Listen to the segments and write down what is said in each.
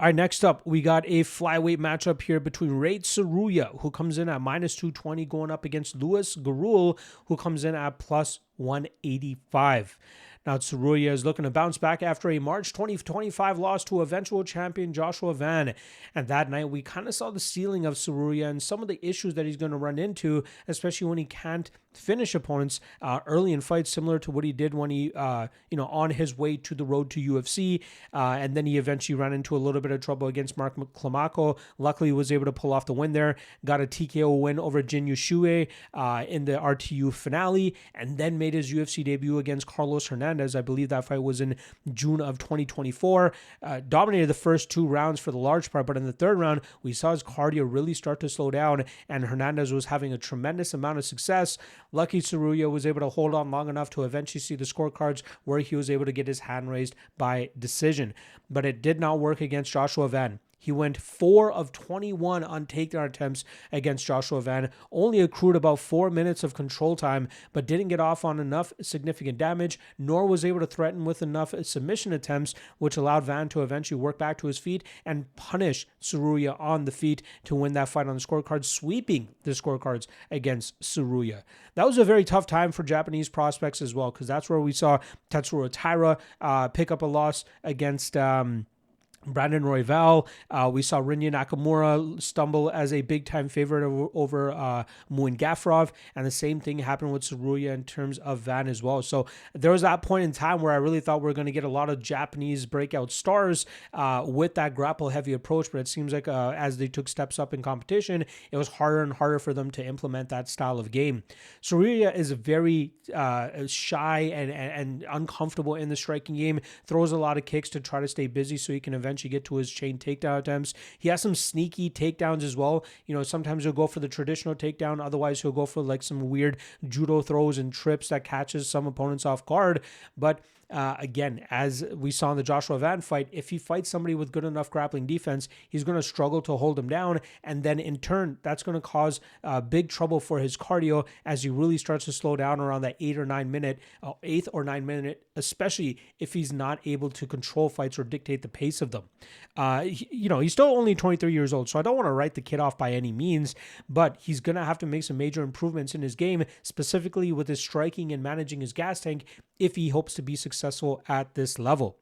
All right, next up, we got a flyweight matchup here between Tsuruya, who comes in at -220, going up against Gurule, who comes in at +185. Now, Tsuruya is looking to bounce back after a March 2025 loss to eventual champion Joshua Van. And that night, we kind of saw the ceiling of Tsuruya and some of the issues that he's going to run into, especially when he can't finish opponents early in fights, similar to what he did when he, on his way to the road to UFC. And then he eventually ran into a little bit of trouble against Mark Klamaco. Luckily, he was able to pull off the win there. Got a TKO win over Jin Yushue in the RTU finale, and then made his UFC debut against Carlos Hernandez. I believe that fight was in June of 2024. Dominated the first 2 rounds for the large part, but in the 3rd round, we saw his cardio really start to slow down, and Hernandez was having a tremendous amount of success. Lucky Tsuruya was able to hold on long enough to eventually see the scorecards where he was able to get his hand raised by decision. But it did not work against Joshua Van. He went 4 of 21 on takedown attempts against Joshua Van, only accrued about 4 minutes of control time, but didn't get off on enough significant damage, nor was able to threaten with enough submission attempts, which allowed Van to eventually work back to his feet and punish Tsuruya on the feet to win that fight on the scorecards, sweeping the scorecards against Tsuruya. That was a very tough time for Japanese prospects as well, because that's where we saw Tetsuro Taira pick up a loss against Brandon Royval. We saw Rinya Nakamura stumble as a big-time favorite over Muin Gafrov, and the same thing happened with Tsuruya in terms of Van as well. So there was that point in time where I really thought we were going to get a lot of Japanese breakout stars with that grapple-heavy approach, but it seems like as they took steps up in competition, it was harder and harder for them to implement that style of game. Tsuruya is very shy and uncomfortable in the striking game, throws a lot of kicks to try to stay busy so he can eventually get to his chain takedown attempts. He has some sneaky takedowns as well. Sometimes he'll go for the traditional takedown. Otherwise, he'll go for like some weird judo throws and trips that catches some opponents off guard. But again, as we saw in the Joshua Van fight, if he fights somebody with good enough grappling defense, he's going to struggle to hold him down. And then in turn, that's going to cause big trouble for his cardio as he really starts to slow down around that 8th or 9th minute, especially if he's not able to control fights or dictate the pace of them. He's still only 23 years old, so I don't want to write the kid off by any means, but he's going to have to make some major improvements in his game, specifically with his striking and managing his gas tank, if he hopes to be successful at this level.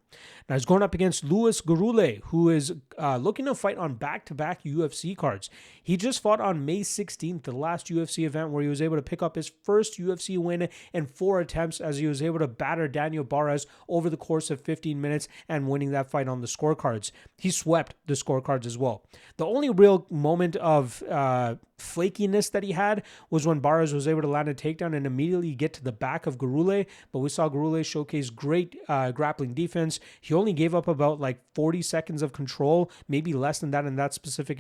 Now he's going up against Gurule, who is looking to fight on back-to-back UFC cards. He just fought on May 16th, the last UFC event, where he was able to pick up his first UFC win in 4 attempts, as he was able to batter Daniel Barras over the course of 15 minutes and winning that fight on the scorecards. He swept the scorecards as well. The only real moment of flakiness that he had was when Barras was able to land a takedown and immediately get to the back of Gurule, but we saw Gurule showcase great grappling defense. He only gave up about 40 seconds of control, maybe less than that in that specific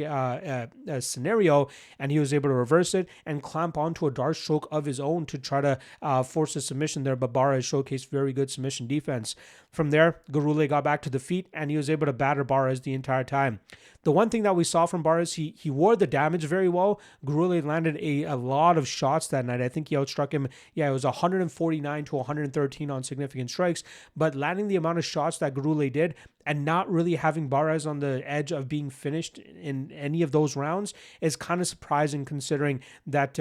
scenario, and he was able to reverse it and clamp onto a dart choke of his own to try to force a submission there, but Barras showcased very good submission defense. From there, Gurule got back to the feet, and he was able to batter Barras the entire time. The one thing that we saw from Barras, he wore the damage very well. Gurule landed a lot of shots that night. I think he outstruck him. Yeah, it was 149 to 113 on significant strikes, but landing the amount of shots that Gurule did and not really having Barras on the edge of being finished in any of those rounds is kind of surprising, considering that,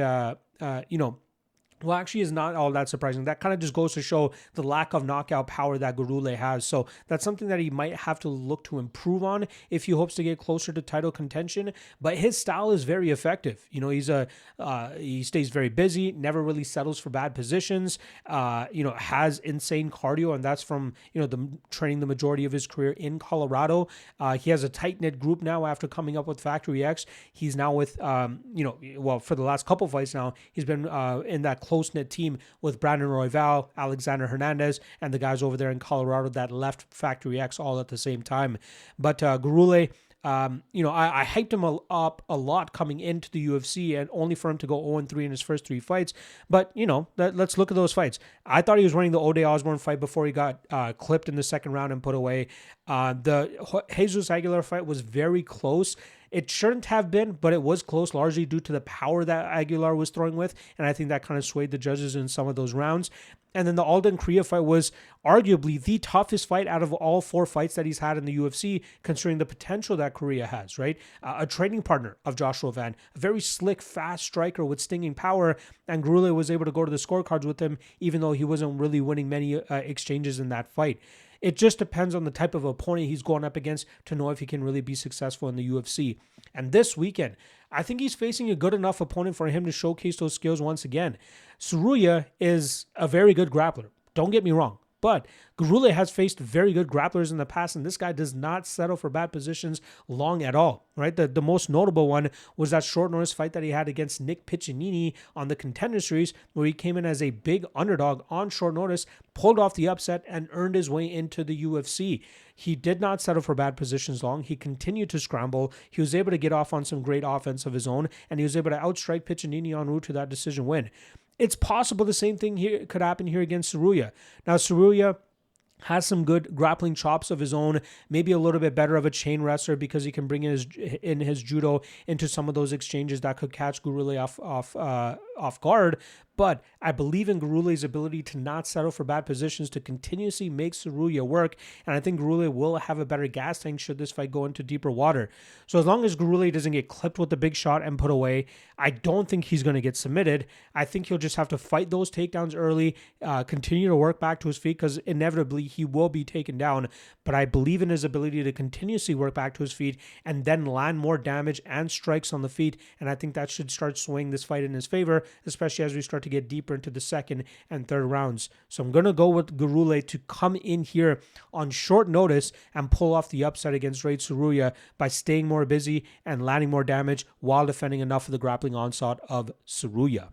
well, actually is not all that surprising. That kind of just goes to show the lack of knockout power that Gurule has. So that's something that he might have to look to improve on if he hopes to get closer to title contention. But his style is very effective. He stays very busy, never really settles for bad positions, has insane cardio, and that's from, training the majority of his career in Colorado. He has a tight-knit group now after coming up with Factory X. He's now with, for the last couple fights now, he's been in that close-knit team with Brandon Royval, Alexander Hernandez, and the guys over there in Colorado that left Factory X all at the same time. But Gurule, I hyped him up a lot coming into the UFC, and only for him to go 0-3 in his first 3 fights. But, let's look at those fights. I thought he was winning the Ode Osborne fight before he got clipped in the second round and put away. The Jesus Aguilar fight was very close. It shouldn't have been, but it was close, largely due to the power that Aguilar was throwing with, and I think that kind of swayed the judges in some of those rounds. And then the Alden Korea fight was arguably the toughest fight out of all 4 fights that he's had in the UFC, considering the potential that Korea has, right? A training partner of Joshua Van, a very slick, fast striker with stinging power, and Gurule was able to go to the scorecards with him, even though he wasn't really winning many exchanges in that fight. It just depends on the type of opponent he's going up against to know if he can really be successful in the UFC. And this weekend, I think he's facing a good enough opponent for him to showcase those skills once again. Tsuruya is a very good grappler. Don't get me wrong. But Gurule has faced very good grapplers in the past, and this guy does not settle for bad positions long at all, right? The most notable one was that short notice fight that he had against Nick Piccinini on the Contender Series, where he came in as a big underdog on short notice, pulled off the upset, and earned his way into the UFC. He did not settle for bad positions long. He continued to scramble. He was able to get off on some great offense of his own, and he was able to outstrike Piccinini en route to that decision win. It's possible the same thing here could happen here against Tsuruya. Now, Tsuruya has some good grappling chops of his own, maybe a little bit better of a chain wrestler because he can bring in his judo into some of those exchanges that could catch Gurule off guard. But I believe in Gurule's ability to not settle for bad positions, to continuously make Tsuruya work, and I think Gurule will have a better gas tank should this fight go into deeper water. So as long as Gurule doesn't get clipped with the big shot and put away, I don't think he's going to get submitted. I think he'll just have to fight those takedowns early, continue to work back to his feet, because inevitably he will be taken down. But I believe in his ability to continuously work back to his feet and then land more damage and strikes on the feet, and I think that should start swaying this fight in his favor, especially as we start to get deeper into the second and third rounds. So I'm going to go with Gurule to come in here on short notice and pull off the upset against Ray Tsuruya by staying more busy and landing more damage while defending enough of the grappling onslaught of Tsuruya.